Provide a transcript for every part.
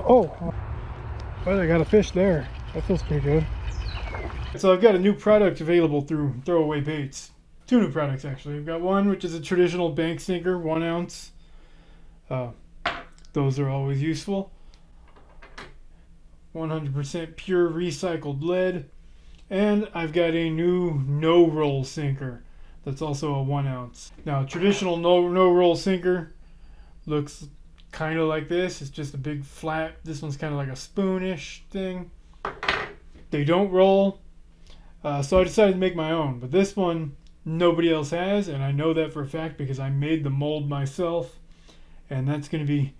Oh, well, I got a fish there. That feels pretty good. So I've got a new product available through Throwaway Baits. Two new products actually. I've got one which is a traditional bank sinker, 1 ounce. Those are always useful. 100% pure recycled lead. And I've got a new no-roll sinker that's also a 1 ounce. Now, traditional no-roll sinker looks kind of like this. It's just a big flat. This one's kind of like a spoonish thing. They don't roll, so I decided to make my own. But this one, nobody else has, and I know that for a fact because I made the mold myself. And that's going to be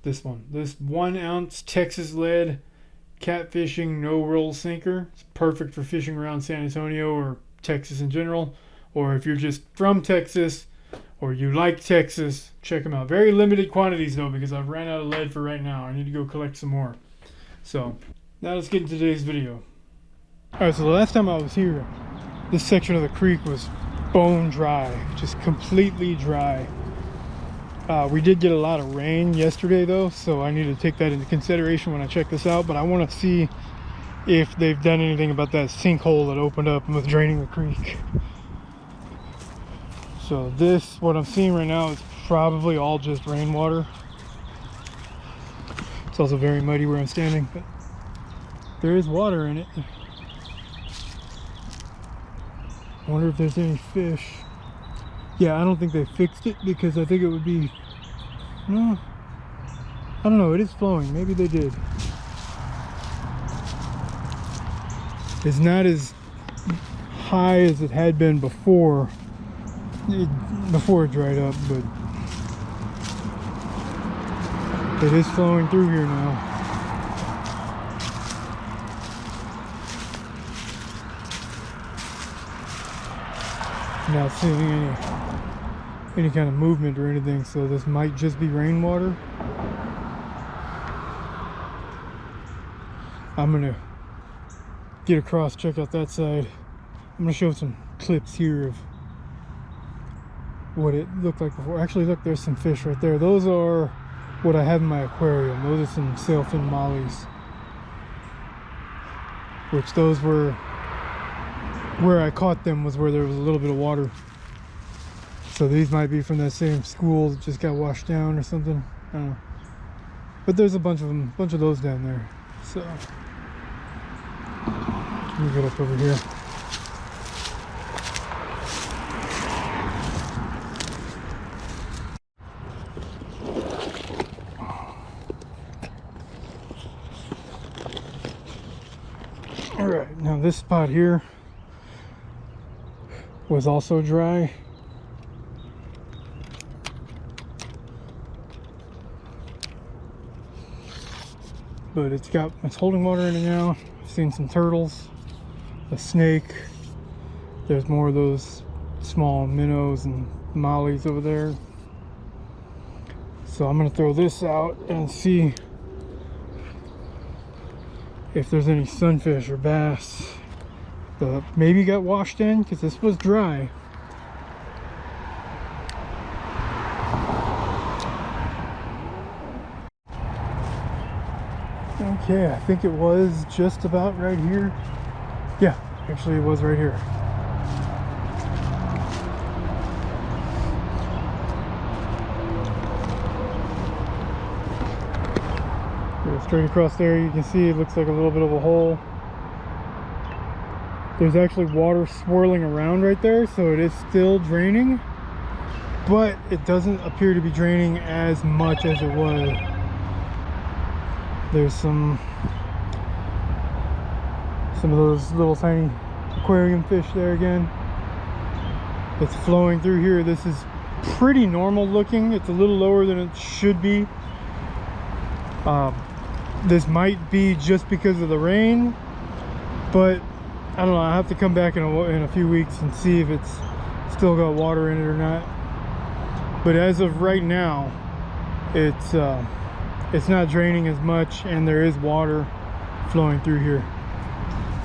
this one. This 1 ounce Texas lead catfishing no-roll sinker. It's perfect for fishing around San Antonio or Texas in general. Or if you're just from Texas or you like Texas, check them out. Very limited quantities though, because I've ran out of lead for right now. I need to go collect some more. So now let's get into today's video. Alright, so the last time I was here, this section of the creek was bone dry, just completely dry. We did get a lot of rain yesterday though, so I need to take that into consideration when I check this out. But I want to see if they've done anything about that sinkhole that opened up and was draining the creek. So this, what I'm seeing right now, is probably all just rainwater. It's also very muddy where I'm standing, but there is water in it. I wonder if there's any fish. Yeah, I don't think they fixed it because I think it would be... No, I don't know, it is flowing. Maybe they did. It's not as high as it had been before it dried up, but it is flowing through here now. Not seeing any kind of movement or anything, so this might just be rainwater. I'm gonna get across, check out that side. I'm gonna show some clips here of what it looked like before. Actually, look, there's some fish right there. Those are what I have in my aquarium. Those are some sailfin mollies, which those were where I caught them, was where there was a little bit of water. So these might be from that same school that just got washed down or something. I don't know. But there's a bunch of them, bunch of those down there. So let me get up over here. All right, now this spot here was also dry. But it's holding water in it now. I've seen some turtles, a snake. There's more of those small minnows and mollies over there. So I'm gonna throw this out and see if there's any sunfish or bass that maybe got washed in, because this was dry. Okay, I think it was just about right here. Yeah, actually it was right here. Yeah, straight across there, you can see it looks like a little bit of a hole. There's actually water swirling around right there, so it is still draining, but it doesn't appear to be draining as much as it was. There's some of those little tiny aquarium fish there again. It's flowing through here. This is pretty normal looking. It's a little lower than it should be. This might be just because of the rain, but I don't know. I have to come back in a few weeks and see if it's still got water in it or not. But as of right now, it's not draining as much, and there is water flowing through here.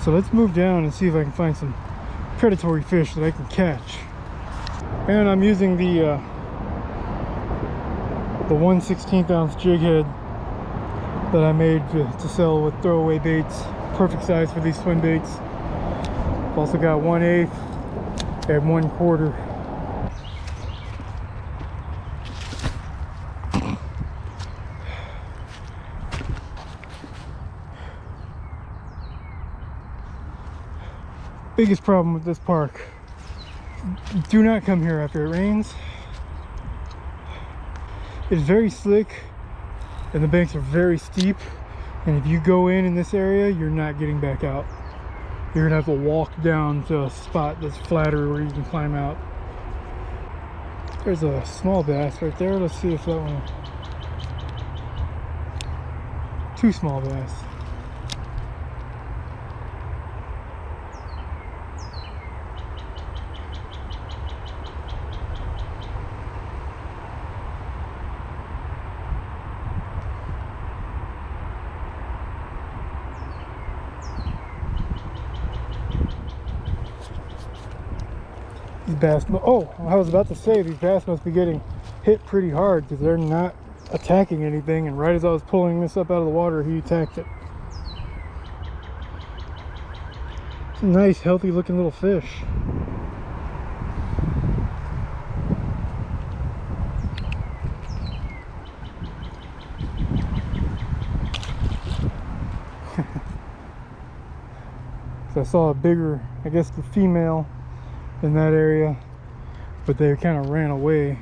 So let's move down and see if I can find some predatory fish that I can catch. And I'm using the 1/16 ounce jig head that I made to sell with throwaway baits. Perfect size for these swim baits. I've also got 1/8 and 1/4. Biggest problem with this park: do not come here after it rains. It's very slick and the banks are very steep, and if you go in this area, you're not getting back out. You're gonna have to walk down to a spot that's flatter where you can climb out. There's a small bass right there. Let's see if that one... 2 small bass. These bass, oh, I was about to say, these bass must be getting hit pretty hard because they're not attacking anything, and right as I was pulling this up out of the water, he attacked it. It's a nice, healthy looking little fish. So I saw a bigger, I guess the female in that area, but they kind of ran away,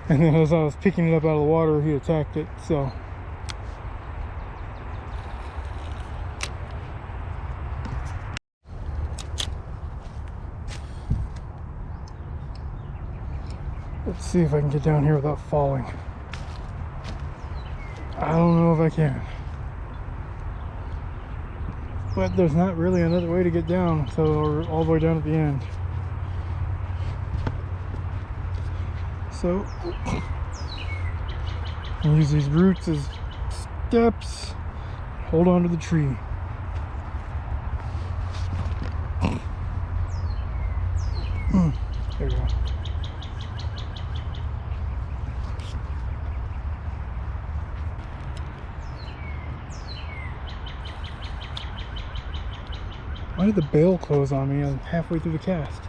and then as I was picking it up out of the water, he attacked it. So let's see if I can get down here without falling. I don't know if I can, but there's not really another way to get down, so we're all the way down at the end. So I'll use these roots as steps, hold on to the tree. There we go. Why did the bail close on me halfway through the cast?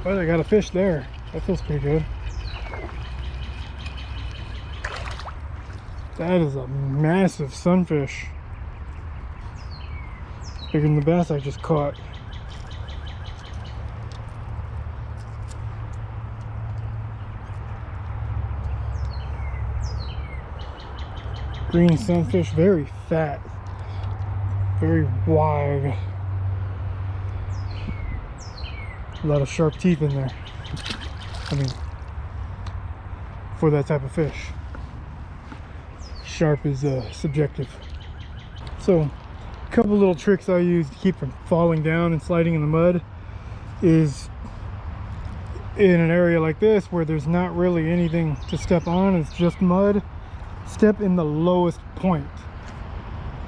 But I got a fish there. That feels pretty good. That is a massive sunfish. Bigger than the bass I just caught. Green sunfish, very fat. Very wide. A lot of sharp teeth in there. I mean, for that type of fish. Sharp is subjective. So, a couple little tricks I use to keep from falling down and sliding in the mud is, in an area like this where there's not really anything to step on, it's just mud, step in the lowest point.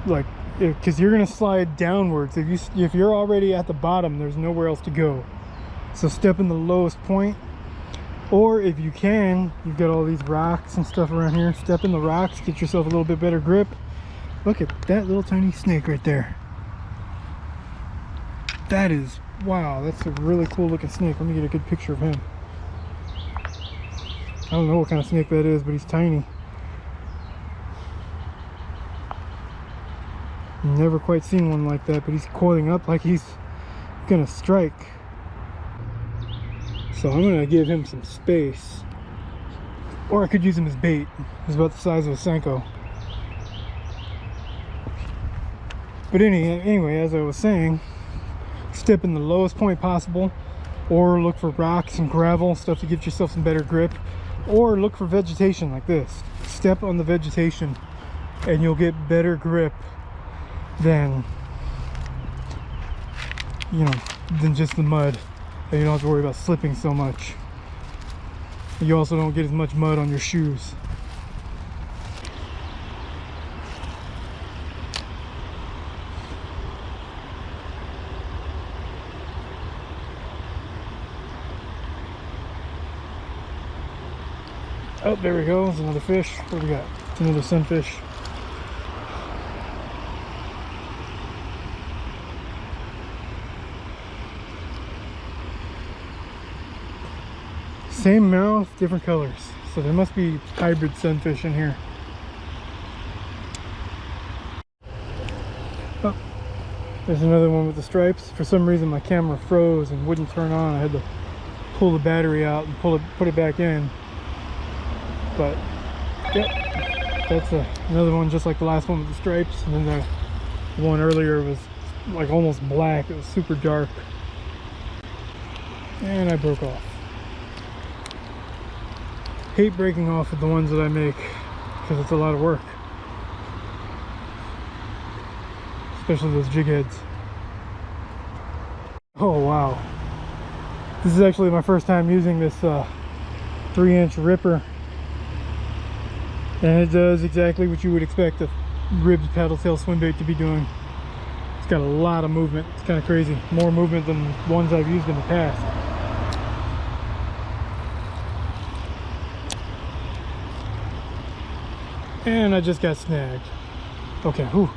Like, because you're gonna slide downwards. If you're already at the bottom, there's nowhere else to go. So step in the lowest point, or if you can, you've got all these rocks and stuff around here, step in the rocks, get yourself a little bit better grip. Look at that little tiny snake right there. That is, wow, that's a really cool looking snake. Let me get a good picture of him. I don't know what kind of snake that is, but he's tiny. Never quite seen one like that, but he's coiling up like he's gonna strike. So I'm gonna give him some space, or I could use him as bait. He's about the size of a Senko. But anyway, as I was saying, step in the lowest point possible, or look for rocks and gravel, stuff to get yourself some better grip, or look for vegetation like this. Step on the vegetation and you'll get better grip than, you know, than just the mud, and you don't have to worry about slipping so much. You also don't get as much mud on your shoes. Oh, there we go. There's another fish. What do we got? It's another sunfish. Same mouth, different colors. So there must be hybrid sunfish in here. Oh, there's another one with the stripes. For some reason my camera froze and wouldn't turn on. I had to pull the battery out and put it back in. But yep, that's another one just like the last one with the stripes. And then the one earlier was like almost black. It was super dark. And I broke off. Hate breaking off with the ones that I make because it's a lot of work. Especially those jig heads. Oh wow. This is actually my first time using this 3-inch ripper. And it does exactly what you would expect a ribbed paddle tail swim bait to be doing. It's got a lot of movement. It's kind of crazy. More movement than ones I've used in the past. And I just got snagged. Okay, whew.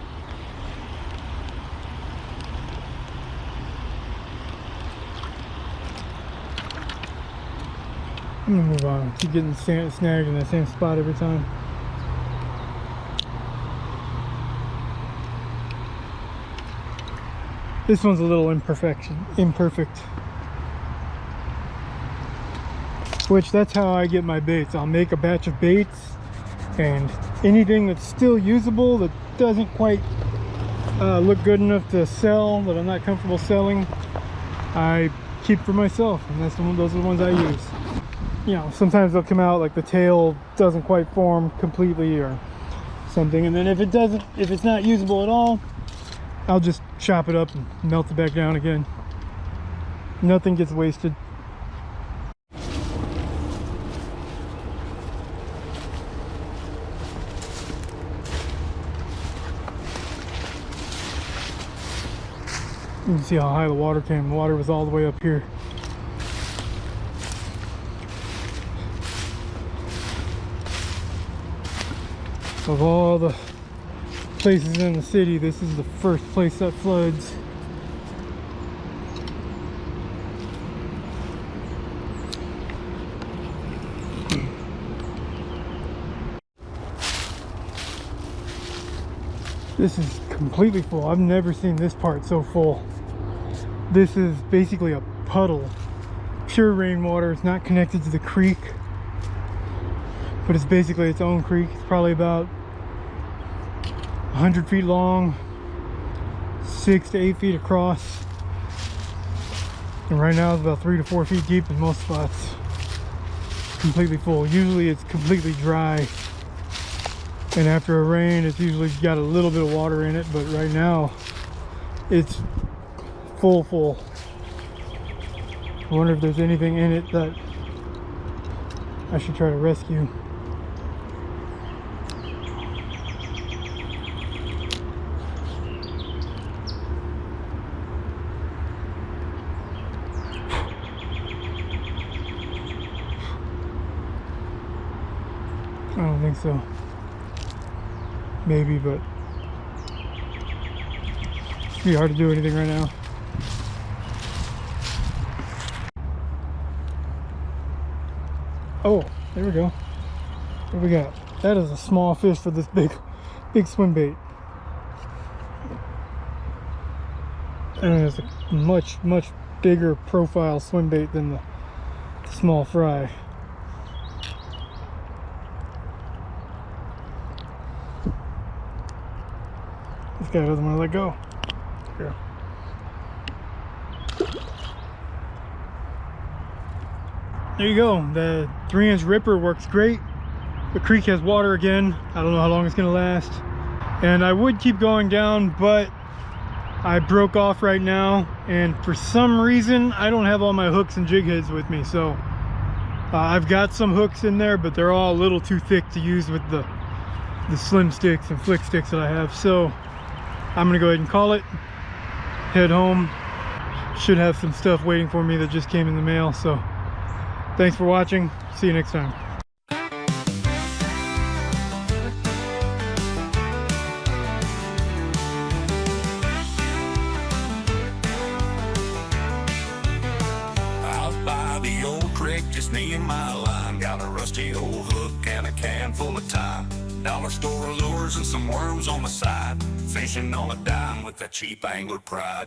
I'm gonna move on. Keep getting snagged in that same spot every time. This one's a little imperfect. Which, that's how I get my baits. I'll make a batch of baits, and anything that's still usable, that doesn't quite look good enough to sell, that I'm not comfortable selling, I keep for myself, and those are the ones I use. You know, sometimes they'll come out like the tail doesn't quite form completely or something, and then if it's not usable at all, I'll just chop it up and melt it back down again. Nothing gets wasted. You can see how high the water came. The water was all the way up here. Of all the places in the city, this is the first place that floods. This is completely full. I've never seen this part so full. This is basically a puddle. Pure rainwater. It's not connected to the creek, but it's basically its own creek. It's probably about 100 feet long, 6 to 8 feet across, and right now it's about 3 to 4 feet deep in most spots. Completely full. Usually it's completely dry, and after a rain it's usually got a little bit of water in it, but right now it's full. I wonder if there's anything in it that I should try to rescue. I don't think so. Maybe, but it's pretty hard to do anything right now. Oh, there we go. What we got? That is a small fish for this big swim bait. And it's a much bigger profile swim bait than the small fry. This guy doesn't want to let go. Here. There you go. The 3-inch ripper works great. The creek has water again. I don't know how long it's going to last. And I would keep going down, but I broke off right now. And for some reason, I don't have all my hooks and jig heads with me. So I've got some hooks in there, but they're all a little too thick to use with the slim sticks and flick sticks that I have. So I'm gonna go ahead and call it, head home. Should have some stuff waiting for me that just came in the mail. So thanks for watching. See you next time. the old creek, just me and my line. Got a rusty old hook and a can full of time. Dollar store lures and some worms on the side. Fishing on a dime with that cheap angler pride.